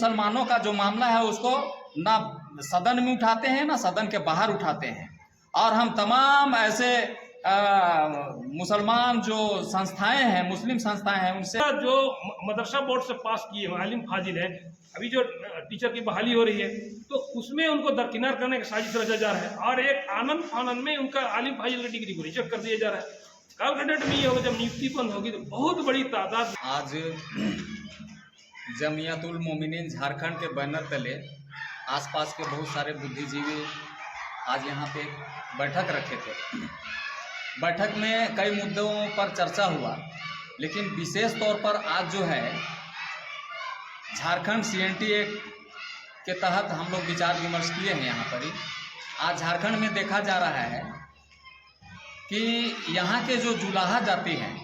मुसलमानों का जो मामला है उसको ना सदन में उठाते हैं ना सदन के बाहर उठाते हैं। और हम तमाम ऐसे मुसलमान जो संस्थाएं हैं, मुस्लिम संस्थाएं हैं, उनसे जो मदरसा बोर्ड से पास किए हैं आलिम फाजिल है, अभी जो टीचर की बहाली हो रही है तो उसमें उनको दरकिनार करने का साजिश रचा जा रहा है और एक आनंद फानंद में उनका आलिम फाजिल की डिग्री को रिजेक्ट कर दिया जा रहा है। कल का डेट में ये होगा जब नियुक्ति बंद होगी तो बहुत बड़ी तादाद। आज जमियतुल मोमिनीन झारखंड के बैनर तले आसपास के बहुत सारे बुद्धिजीवी आज यहाँ पे बैठक रखे थे। बैठक में कई मुद्दों पर चर्चा हुआ, लेकिन विशेष तौर पर आज जो है झारखंड CNT एक्ट के तहत हम लोग विचार विमर्श किए हैं। यहाँ पर ही आज झारखंड में देखा जा रहा है कि यहाँ के जो जुलाहा जाति हैं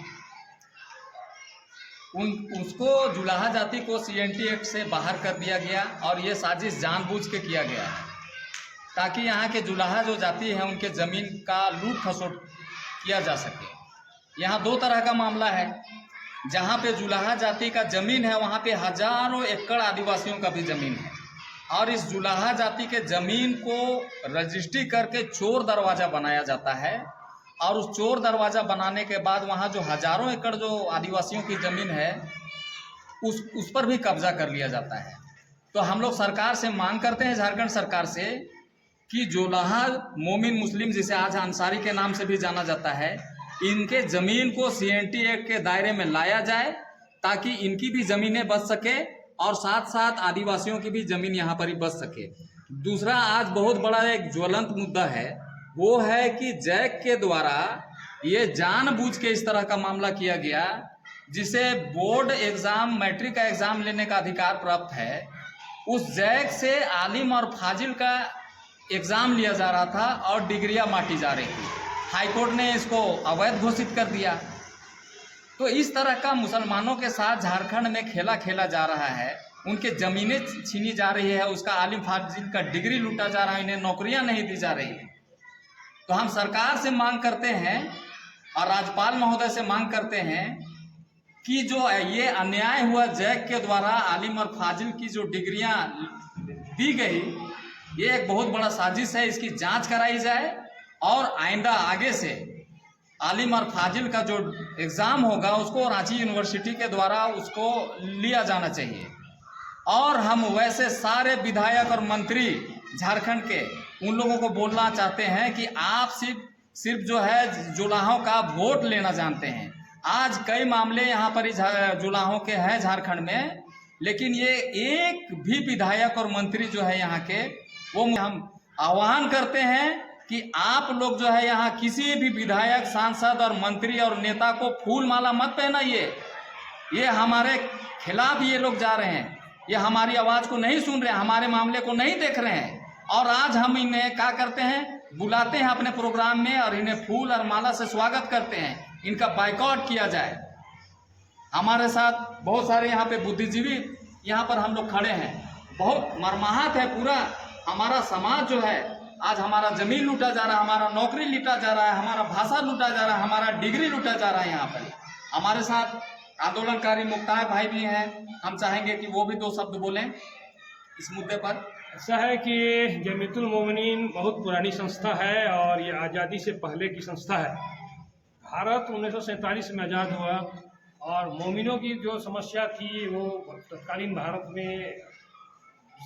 उसको जुलाहा जाति को CNT एक्ट से बाहर कर दिया गया और ये साजिश जानबूझ के किया गया है ताकि यहाँ के जुलाहा जो जाति हैं उनके ज़मीन का लूट खसोट किया जा सके। यहाँ दो तरह का मामला है, जहाँ पे जुलाहा जाति का ज़मीन है वहाँ पे हजारों एकड़ आदिवासियों का भी ज़मीन है और इस जुलाहा जाति के ज़मीन को रजिस्ट्री करके चोर दरवाज़ा बनाया जाता है और उस चोर दरवाज़ा बनाने के बाद वहाँ जो हजारों एकड़ जो आदिवासियों की ज़मीन है उस पर भी कब्जा कर लिया जाता है। तो हम लोग सरकार से मांग करते हैं, झारखंड सरकार से, कि जुलाहा मोमिन मुस्लिम जिसे आज अंसारी के नाम से भी जाना जाता है, इनके ज़मीन को CNT एक्ट के दायरे में लाया जाए ताकि इनकी भी ज़मीनें बच सके और साथ साथ आदिवासियों की भी ज़मीन यहाँ पर ही बच सके। दूसरा आज बहुत बड़ा एक ज्वलंत मुद्दा है, वो है कि जैक के द्वारा ये जानबूझ के इस तरह का मामला किया गया जिसे बोर्ड एग्ज़ाम मैट्रिक का एग्ज़ाम लेने का अधिकार प्राप्त है, उस जैक से आलिम और फाजिल का एग्ज़ाम लिया जा रहा था और डिग्रियां बांटी जा रही थी। हाईकोर्ट ने इसको अवैध घोषित कर दिया। तो इस तरह का मुसलमानों के साथ झारखंड में खेला खेला जा रहा है, उनके ज़मीनें छीनी जा रही है, उसका आलिम फाजिल का डिग्री लूटा जा रहा है, इन्हें नौकरियां नहीं दी जा रही है। तो हम सरकार से मांग करते हैं और राज्यपाल महोदय से मांग करते हैं कि जो ये अन्याय हुआ जैक के द्वारा आलिम और फाजिल की जो डिग्रियां दी गई, ये एक बहुत बड़ा साजिश है, इसकी जांच कराई जाए और आइंदा आगे से आलिम और फाजिल का जो एग्ज़ाम होगा उसको रांची यूनिवर्सिटी के द्वारा उसको लिया जाना चाहिए। और हम वैसे सारे विधायक और मंत्री झारखंड के उन लोगों को बोलना चाहते हैं कि आप सिर्फ जो है जुलाहों का वोट लेना जानते हैं। आज कई मामले यहाँ पर जुलाहों के हैं झारखंड में, लेकिन ये एक भी विधायक और मंत्री जो है यहाँ के, वो हम आह्वान करते हैं कि आप लोग जो है यहाँ किसी भी विधायक, सांसद और मंत्री और नेता को फूल माला मत पहनाइए। ये हमारे खिलाफ ये लोग जा रहे हैं, ये हमारी आवाज़ को नहीं सुन रहे हैं, हमारे मामले को नहीं देख रहे हैं। और आज हम इन्हें क्या करते हैं, बुलाते हैं अपने प्रोग्राम में और इन्हें फूल और माला से स्वागत करते हैं। इनका बाइकआउट किया जाए। हमारे साथ बहुत सारे यहाँ पे बुद्धिजीवी यहाँ पर हम लोग खड़े हैं। बहुत मर्माहत है पूरा हमारा समाज जो है। आज हमारा ज़मीन लूटा जा रहा है, हमारा नौकरी लूटा जा रहा है, हमारा भाषा लूटा जा रहा है, हमारा डिग्री लूटा जा रहा है। यहाँ पर हमारे साथ आंदोलनकारी मुक्तार भाई भी हैं, हम चाहेंगे कि वो भी दो शब्द बोलें इस मुद्दे पर। ऐसा है कि जमियतुल मोमिनीन बहुत पुरानी संस्था है और ये आज़ादी से पहले की संस्था है। भारत 1947 में आज़ाद हुआ और मोमिनों की जो समस्या थी वो तत्कालीन भारत में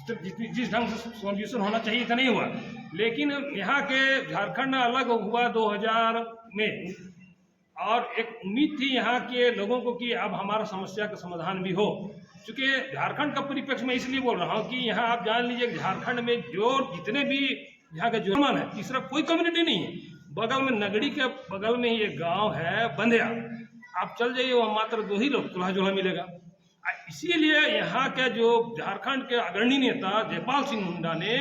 जिस ढंग से सॉल्यूशन होना चाहिए था नहीं हुआ। लेकिन यहाँ के झारखंड अलग हुआ 2000 में और एक उम्मीद थी यहाँ के लोगों को कि अब हमारा समस्या का समाधान भी हो। चूँकि झारखंड का परिप्रेक्ष्य में इसलिए बोल रहा हूँ कि यहाँ आप जान लीजिए कि झारखंड में जो जितने भी यहाँ का जो है तीसरा कोई कम्युनिटी नहीं है। बगल में नगड़ी के बगल में ये गांव है बंदेया, आप चल जाइए वहाँ मात्र 2 ही लोग तुल्हा जुल्हा मिलेगा। इसीलिए यहाँ के जो झारखंड के अग्रणी नेता जयपाल सिंह मुंडा ने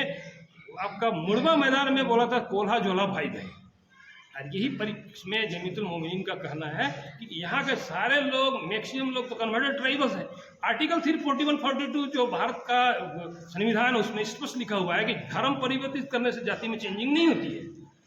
आपका मुड़वा मैदान में बोला था कोल्हा जोला भाई भाई। और यही परिप्रेक्ष्य में जमियतुल मोमिनीन का कहना है कि यहाँ के सारे लोग मैक्सिमम लोग तो कन्वर्टेड ट्राइबल्स हैं। आर्टिकल 341-42 जो भारत का संविधान उसमें स्पष्ट लिखा हुआ है कि धर्म परिवर्तित करने से जाति में चेंजिंग नहीं होती है।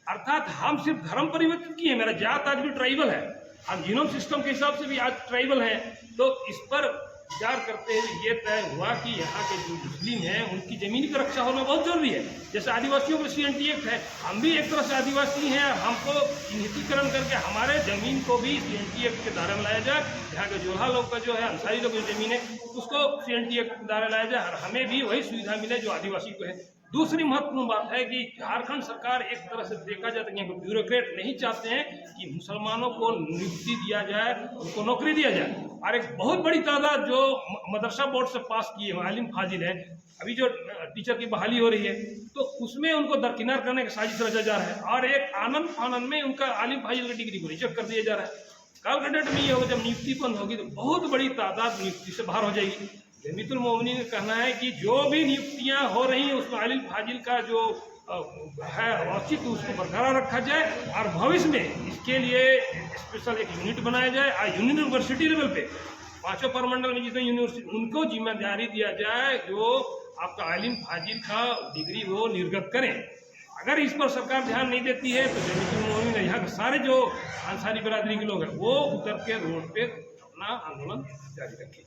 अर्थात हम सिर्फ धर्म परिवर्तित किए, मेरा जात आज भी ट्राइबल है, हम जीनोम सिस्टम के हिसाब से भी आज ट्राइबल है। तो इस पर विचार करते हुए ये तय हुआ कि यहाँ के जो मुस्लिम हैं उनकी ज़मीन की रक्षा होना बहुत जरूरी है। जैसे आदिवासियों का CNT एक्ट है, हम भी एक तरह से आदिवासी हैं, हमको चिन्हितीकरण करके हमारे ज़मीन को भी CNT एक्ट के दायरे में लाया जाए। यहाँ के जोल्हा लोग का जो है, अंसारी लोग की ज़मीन है उसको CNT एक्ट के दायरे लाया जाए और हमें भी वही सुविधा मिले जो आदिवासी को है। दूसरी महत्वपूर्ण बात है कि झारखंड सरकार एक तरह से देखा जाए तो यहाँ के ब्यूरोक्रेट नहीं चाहते हैं कि मुसलमानों को नियुक्ति दिया जाए, उनको नौकरी दिया जाए। और एक बहुत बड़ी तादाद जो मदरसा बोर्ड से पास किए हैं आलिम फाजिल है, अभी जो टीचर की बहाली हो रही है तो उसमें उनको दरकिनार करने की साजिश रचा जा रहा है और एक आनंद फानंद में उनका आलिम फाजिल की डिग्री को रिजेक्ट कर दिया जा रहा है। कल का डेट में ये होगा जब नियुक्ति बंद होगी तो बहुत बड़ी तादाद नियुक्ति से बाहर हो जाएगी। जमीतुल मोमिनीन का कहना है कि जो भी नियुक्तियां हो रही हैं उसमें आलिम फाजिल का जो है औचित्य उसको बरकरार रखा जाए और भविष्य में इसके लिए स्पेशल एक यूनिट बनाया जाए और यूनिवर्सिटी लेवल पे 5 परमंडल में जितने यूनिवर्सिटी उनको जिम्मेदारी दिया जाए जो आपका आलिम फाजिल का डिग्री वो निर्गत करें। अगर इस पर सरकार ध्यान नहीं देती है तो जमीतुल मोमिनीन यहाँ के सारे जो अंसारी बरादरी के लोग हैं वो उतर के रोड पे अपना आंदोलन जारी रखें।